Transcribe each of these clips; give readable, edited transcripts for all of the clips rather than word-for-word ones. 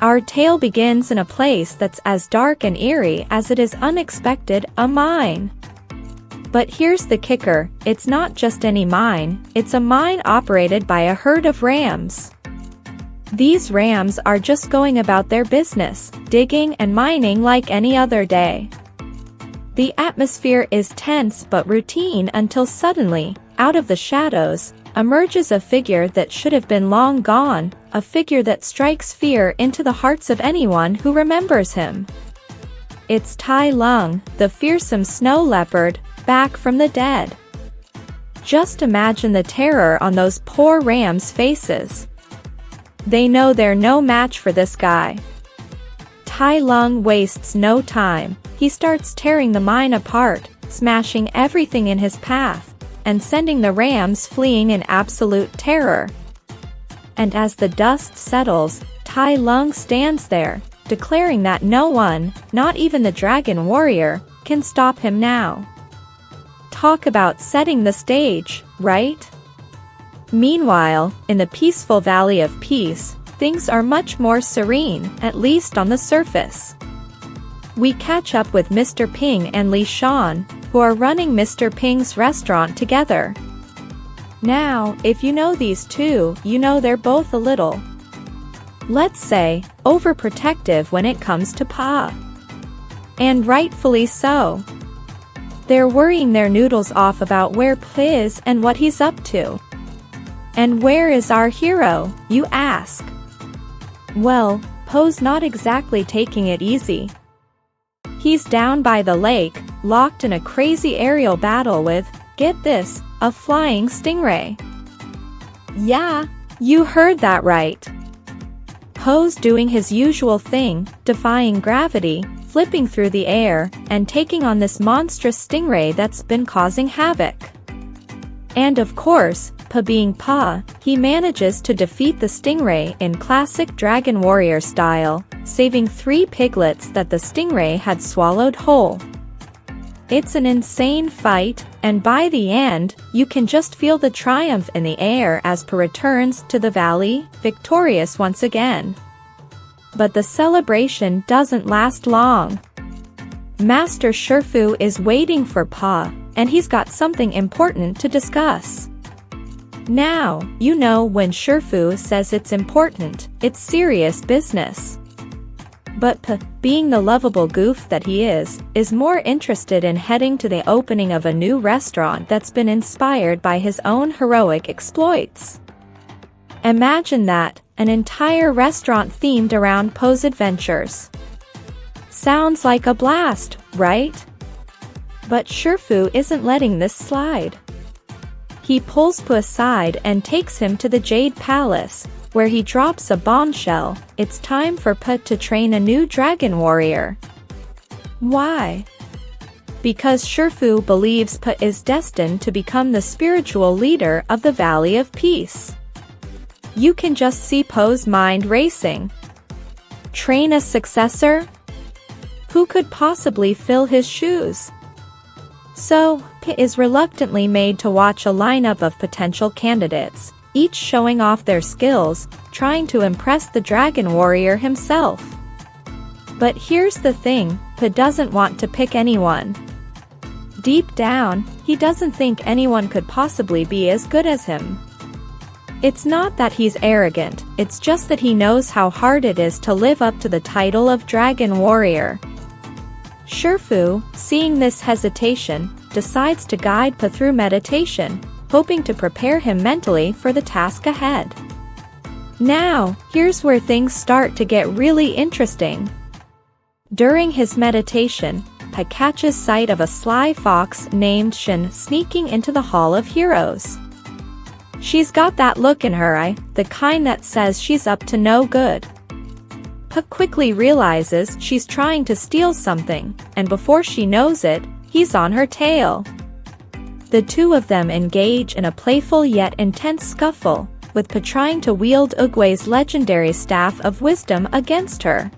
Our tale begins in a place that's as dark and eerie as it is unexpected, a mine. But here's the kicker, it's not just any mine, it's a mine operated by a herd of rams. These rams are just going about their business, digging and mining like any other day. The atmosphere is tense but routine until suddenly, out of the shadows, emerges a figure that should have been long gone, a figure that strikes fear into the hearts of anyone who remembers him. It's Tai Lung, the fearsome snow leopard, back from the dead. Just imagine the terror on those poor rams' faces. They know they're no match for this guy. Tai Lung wastes no time, he starts tearing the mine apart, smashing everything in his path, and sending the rams fleeing in absolute terror. And as the dust settles, Tai Lung stands there, declaring that no one, not even the dragon warrior, can stop him now. Talk about setting the stage, right? Meanwhile, in the peaceful Valley of Peace, things are much more serene, at least on the surface. We catch up with Mr. Ping and Li Shan, who are running Mr. Ping's restaurant together. Now, if you know these two, you know they're both a little, let's say, overprotective when it comes to Pa. And rightfully so. They're worrying their noodles off about where Pa is and what he's up to. And where is our hero, you ask? Well, Po's not exactly taking it easy. He's down by the lake, locked in a crazy aerial battle with, get this, a flying stingray. Yeah, you heard that right. Po's doing his usual thing, defying gravity, flipping through the air, and taking on this monstrous stingray that's been causing havoc. And of course, Pa being Pa, he manages to defeat the stingray in classic Dragon Warrior style, saving 3 piglets that the stingray had swallowed whole. It's an insane fight, and by the end, you can just feel the triumph in the air as Pa returns to the valley, victorious once again. But the celebration doesn't last long. Master Shifu is waiting for Pa, and he's got something important to discuss. Now, you know when Shifu says it's important, it's serious business. But Pa, being the lovable goof that he is more interested in heading to the opening of a new restaurant that's been inspired by his own heroic exploits. Imagine that, an entire restaurant themed around Po's adventures. Sounds like a blast, right? But Shifu isn't letting this slide. He pulls Pa aside and takes him to the Jade Palace, where he drops a bombshell. It's time for Pa to train a new dragon warrior. Why? Because Shifu believes Pa is destined to become the spiritual leader of the Valley of Peace. You can just see Po's mind racing. Train a successor? Who could possibly fill his shoes? So, Pa is reluctantly made to watch a lineup of potential candidates, each showing off their skills, trying to impress the dragon warrior himself. But here's the thing, Pa doesn't want to pick anyone. Deep down, he doesn't think anyone could possibly be as good as him. It's not that he's arrogant, it's just that he knows how hard it is to live up to the title of Dragon Warrior. Shifu, seeing this hesitation, decides to guide Pa through meditation, hoping to prepare him mentally for the task ahead. Now, here's where things start to get really interesting. During his meditation, Pa catches sight of a sly fox named Shin sneaking into the Hall of Heroes. She's got that look in her eye, the kind that says she's up to no good. Pa quickly realizes she's trying to steal something, and before she knows it, he's on her tail. The two of them engage in a playful yet intense scuffle, with Pa trying to wield Oogway's legendary Staff of Wisdom against her.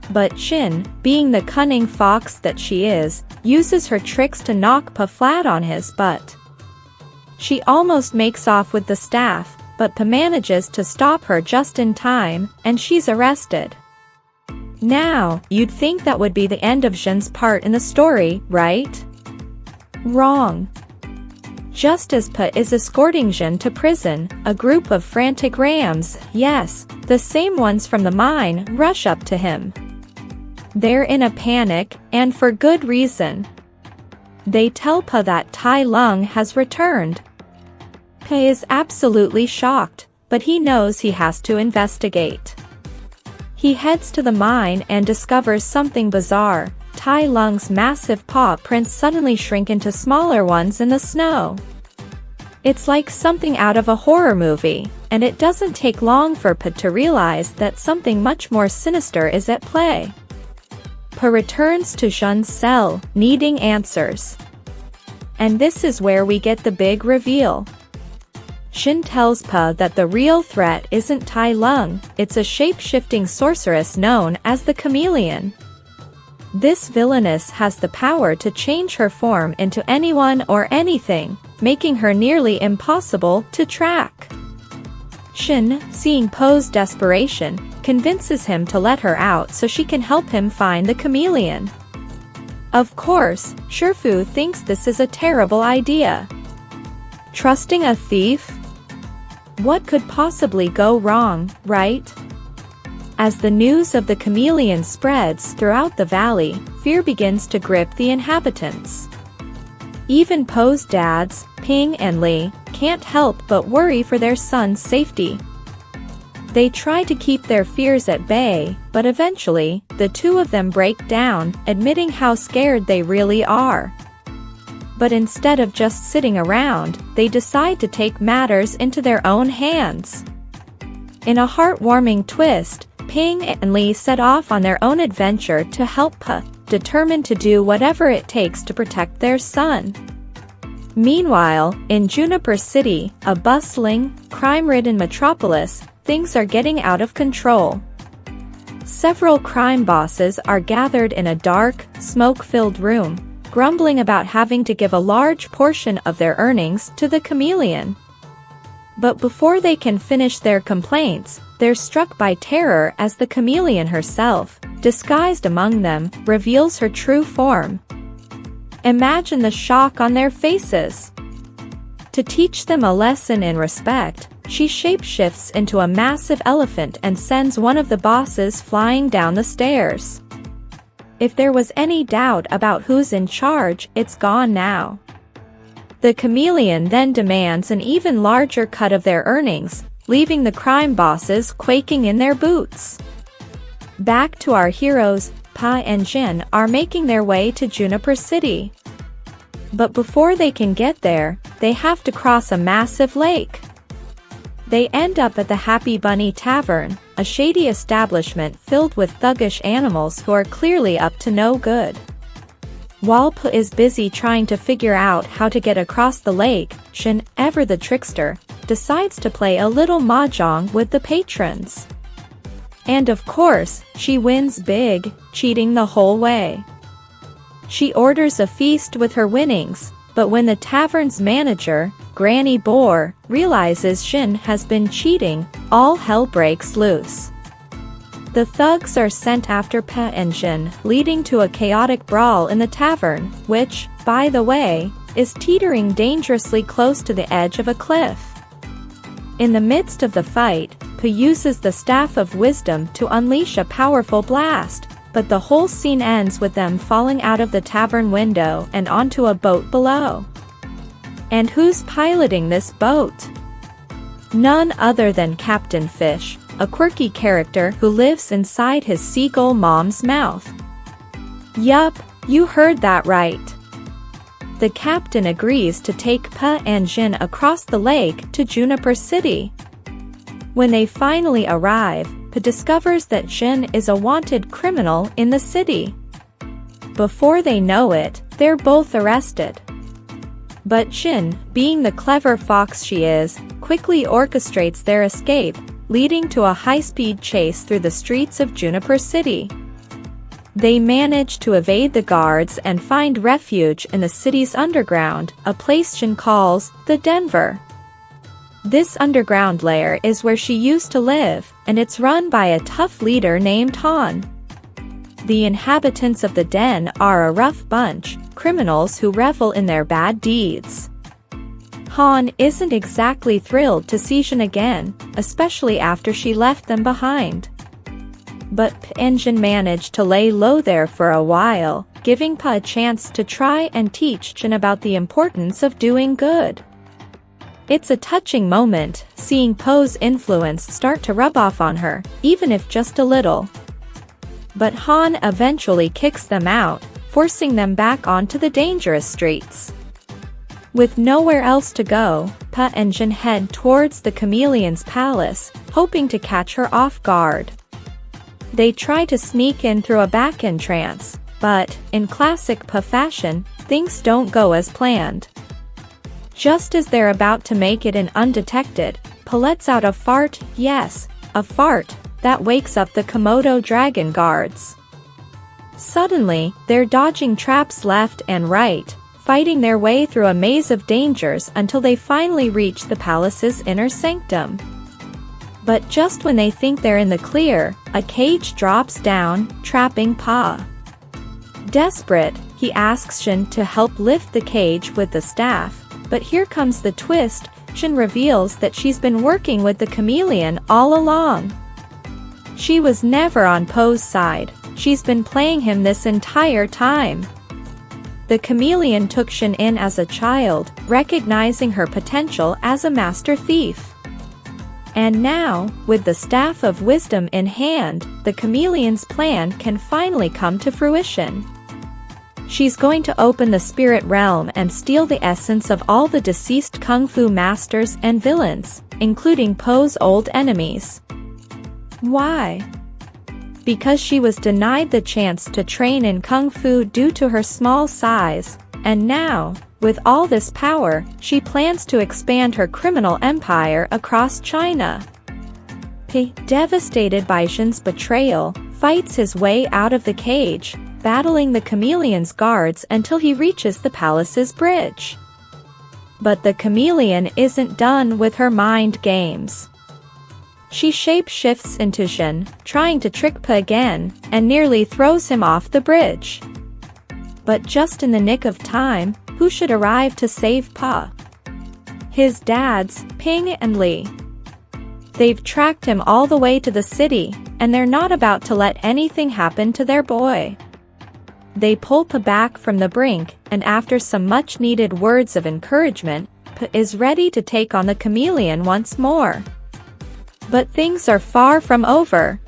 But Shin, being the cunning fox that she is, uses her tricks to knock Pa flat on his butt. She almost makes off with the staff, but Pa manages to stop her just in time, and she's arrested. Now, you'd think that would be the end of Jin's part in the story, right? Wrong. Just as Pa is escorting Jin to prison, a group of frantic rams, yes, the same ones from the mine, rush up to him. They're in a panic, and for good reason. They tell Pa that Tai Lung has returned. Pa is absolutely shocked, but he knows he has to investigate. He heads to the mine and discovers something bizarre. Tai Lung's massive paw prints suddenly shrink into smaller ones in the snow. It's like something out of a horror movie, and it doesn't take long for Pa to realize that something much more sinister is at play. Pa returns to Jin's cell, needing answers. And this is where we get the big reveal. Jin tells Pa that the real threat isn't Tai Lung, it's a shape-shifting sorceress known as the Chameleon. This villainess has the power to change her form into anyone or anything, making her nearly impossible to track. Jin, seeing Po's desperation, convinces him to let her out so she can help him find the chameleon. Of course, Shifu thinks this is a terrible idea. Trusting a thief? What could possibly go wrong, right? As the news of the chameleon spreads throughout the valley, fear begins to grip the inhabitants. Even Po's dads, Ping and Li, can't help but worry for their son's safety. They try to keep their fears at bay, but eventually, the two of them break down, admitting how scared they really are. But instead of just sitting around, they decide to take matters into their own hands. In a heartwarming twist, Ping and Li set off on their own adventure to help Pa, determined to do whatever it takes to protect their son. Meanwhile, in Juniper City, a bustling, crime-ridden metropolis, things are getting out of control. Several crime bosses are gathered in a dark, smoke-filled room, grumbling about having to give a large portion of their earnings to the chameleon. But before they can finish their complaints, they're struck by terror as the chameleon herself, disguised among them, reveals her true form. Imagine the shock on their faces. To teach them a lesson in respect, she shapeshifts into a massive elephant and sends one of the bosses flying down the stairs. If there was any doubt about who's in charge, it's gone now. The chameleon then demands an even larger cut of their earnings, leaving the crime bosses quaking in their boots. Back to our heroes, Pa and Jin are making their way to Juniper City. But before they can get there, they have to cross a massive lake. They end up at the Happy Bunny Tavern, a shady establishment filled with thuggish animals who are clearly up to no good. While Pa is busy trying to figure out how to get across the lake, Jin, ever the trickster, decides to play a little mahjong with the patrons. And of course, she wins big, cheating the whole way. She orders a feast with her winnings, but when the tavern's manager, Granny Boar, realizes Jin has been cheating, all hell breaks loose. The thugs are sent after Pa and Jin, leading to a chaotic brawl in the tavern, which, by the way, is teetering dangerously close to the edge of a cliff. In the midst of the fight, Pa uses the Staff of Wisdom to unleash a powerful blast, but the whole scene ends with them falling out of the tavern window and onto a boat below. And who's piloting this boat? None other than Captain Fish, a quirky character who lives inside his seagull mom's mouth. Yup, you heard that right. The captain agrees to take Pa and Jin across the lake to Juniper City. When they finally arrive, Pa discovers that Jin is a wanted criminal in the city. Before they know it, they're both arrested. But Jin, being the clever fox she is, quickly orchestrates their escape, leading to a high-speed chase through the streets of Juniper City. They manage to evade the guards and find refuge in the city's underground, a place Jin calls the Denver. This underground lair is where she used to live, and it's run by a tough leader named Han. The inhabitants of the den are a rough bunch, criminals who revel in their bad deeds. Han isn't exactly thrilled to see Jin again, especially after she left them behind. But Pa and Jin managed to lay low there for a while, giving Pa a chance to try and teach Jin about the importance of doing good. It's a touching moment, seeing Po's influence start to rub off on her, even if just a little. But Han eventually kicks them out, forcing them back onto the dangerous streets. With nowhere else to go, Pa and Jin head towards the chameleon's palace, hoping to catch her off guard. They try to sneak in through a back entrance, but, in classic Pa fashion, things don't go as planned. Just as they're about to make it in undetected, Pa lets out a fart, yes, a fart, that wakes up the Komodo dragon guards. Suddenly, they're dodging traps left and right, fighting their way through a maze of dangers until they finally reach the palace's inner sanctum. But just when they think they're in the clear, a cage drops down, trapping Pa. Desperate, he asks Jin to help lift the cage with the staff, but here comes the twist. Jin reveals that she's been working with the chameleon all along. She was never on Po's side, she's been playing him this entire time. The chameleon took Jin in as a child, recognizing her potential as a master thief. And now, with the Staff of Wisdom in hand, the chameleon's plan can finally come to fruition. She's going to open the spirit realm and steal the essence of all the deceased kung fu masters and villains, including Po's old enemies. Why? Because she was denied the chance to train in kung fu due to her small size, and now, with all this power, she plans to expand her criminal empire across China. Pa, devastated by Jin's betrayal, fights his way out of the cage, battling the chameleon's guards until he reaches the palace's bridge. But the chameleon isn't done with her mind games. She shape-shifts into Jin, trying to trick Pa again, and nearly throws him off the bridge. But just in the nick of time, who should arrive to save Pa? His dads, Ping and Li. They've tracked him all the way to the city, and they're not about to let anything happen to their boy. They pull Pa back from the brink, and after some much-needed words of encouragement, Pa is ready to take on the chameleon once more. But things are far from over.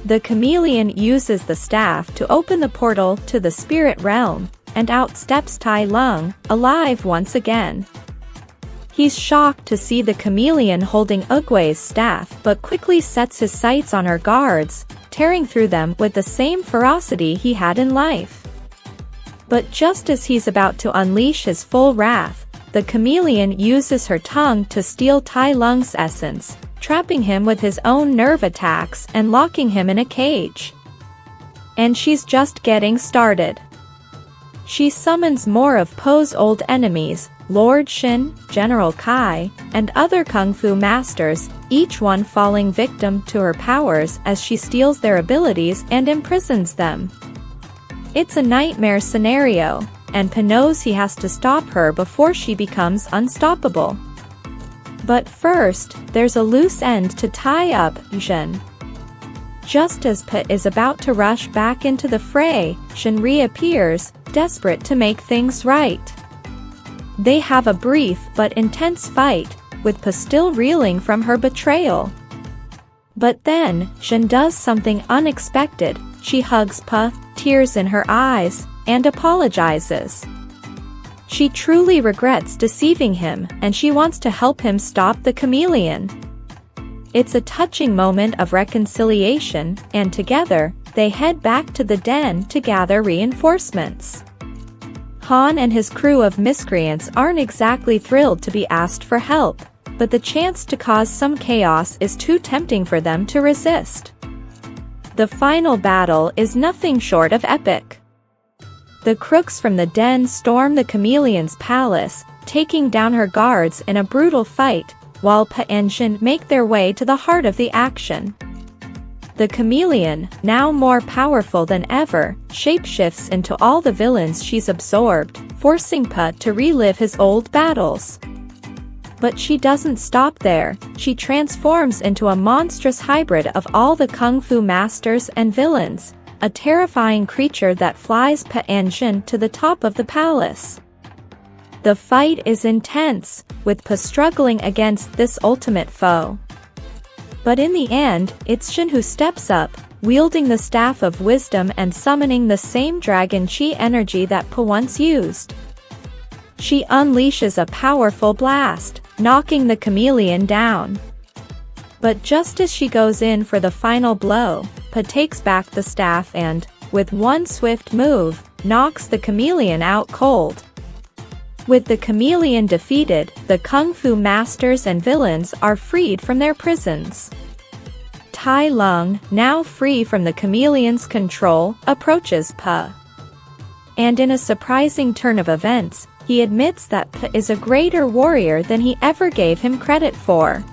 The chameleon uses the staff to open the portal to the spirit realm, and out steps Tai Lung, alive once again. He's shocked to see the chameleon holding Uguay's staff but quickly sets his sights on her guards, tearing through them with the same ferocity he had in life. But just as he's about to unleash his full wrath, the chameleon uses her tongue to steal Tai Lung's essence, trapping him with his own nerve attacks and locking him in a cage. And she's just getting started. She summons more of Po's old enemies, Lord Shin, General Kai, and other kung fu masters, each one falling victim to her powers as she steals their abilities and imprisons them. It's a nightmare scenario, and Pa knows he has to stop her before she becomes unstoppable. But first, there's a loose end to tie up Jin. Just as Pa is about to rush back into the fray, Jin reappears, desperate to make things right. They have a brief but intense fight, with Pa still reeling from her betrayal. But then, Jin does something unexpected. She hugs Pa, tears in her eyes, and apologizes. She truly regrets deceiving him, and she wants to help him stop the chameleon. It's a touching moment of reconciliation, and together, they head back to the den to gather reinforcements. Han and his crew of miscreants aren't exactly thrilled to be asked for help, but the chance to cause some chaos is too tempting for them to resist. The final battle is nothing short of epic. The crooks from the den storm the chameleon's palace, taking down her guards in a brutal fight, while Pa and Jin make their way to the heart of the action. The chameleon, now more powerful than ever, shapeshifts into all the villains she's absorbed, forcing Pa to relive his old battles. But she doesn't stop there. She transforms into a monstrous hybrid of all the kung fu masters and villains, a terrifying creature that flies Pa and Jin to the top of the palace. The fight is intense, with Pa struggling against this ultimate foe. But in the end, it's Jin who steps up, wielding the Staff of Wisdom and summoning the same dragon chi energy that Pa once used. She unleashes a powerful blast, knocking the chameleon down. But just as she goes in for the final blow, Pa takes back the staff and, with one swift move, knocks the chameleon out cold. With the chameleon defeated, the kung fu masters and villains are freed from their prisons. Tai Lung, now free from the chameleon's control, approaches Pa. And in a surprising turn of events, he admits that Pa is a greater warrior than he ever gave him credit for.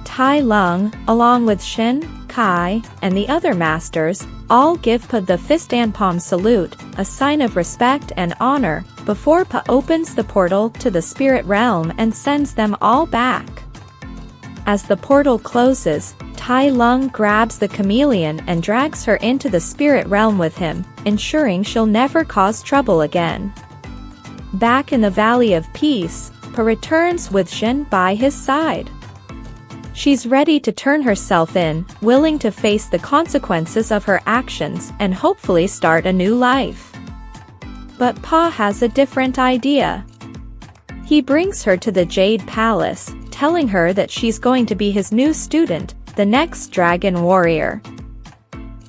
Tai Lung, along with Shin, Kai, and the other masters, all give Pa the fist and palm salute, a sign of respect and honor, before Pa opens the portal to the spirit realm and sends them all back. As the portal closes, Tai Lung grabs the chameleon and drags her into the spirit realm with him, ensuring she'll never cause trouble again. Back in the Valley of Peace, Pa returns with Jin by his side. She's ready to turn herself in, willing to face the consequences of her actions and hopefully start a new life. But Pa has a different idea. He brings her to the Jade Palace, telling her that she's going to be his new student, the next dragon warrior.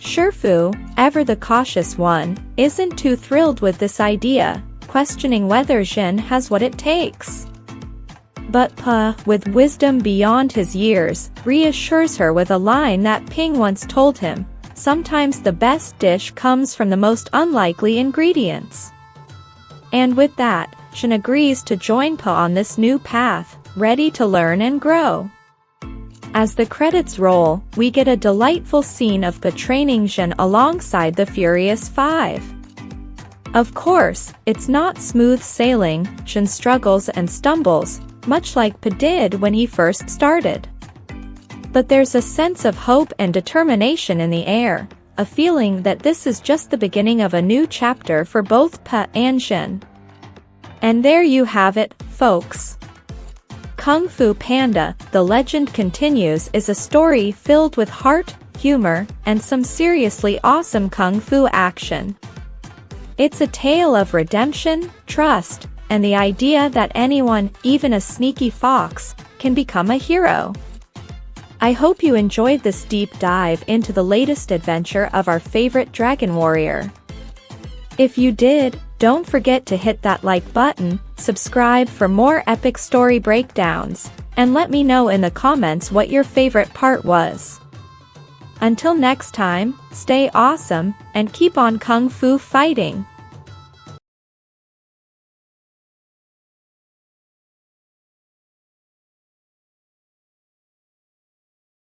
Shifu, ever the cautious one, isn't too thrilled with this idea, questioning whether Jin has what it takes. But Pa, with wisdom beyond his years, reassures her with a line that Ping once told him, sometimes the best dish comes from the most unlikely ingredients. And with that, Jin agrees to join Pa on this new path, ready to learn and grow. As the credits roll, we get a delightful scene of Pa training Jin alongside the Furious Five. Of course, it's not smooth sailing. Jin struggles and stumbles, much like Pa did when he first started. But there's a sense of hope and determination in the air, a feeling that this is just the beginning of a new chapter for both Pa and Jin. And there you have it, folks. Kung Fu Panda, The Legend Continues is a story filled with heart, humor, and some seriously awesome kung fu action. It's a tale of redemption, trust, and the idea that anyone, even a sneaky fox, can become a hero. I hope you enjoyed this deep dive into the latest adventure of our favorite dragon warrior. If you did, don't forget to hit that like button, subscribe for more epic story breakdowns, and let me know in the comments what your favorite part was. Until next time, stay awesome, and keep on kung fu fighting.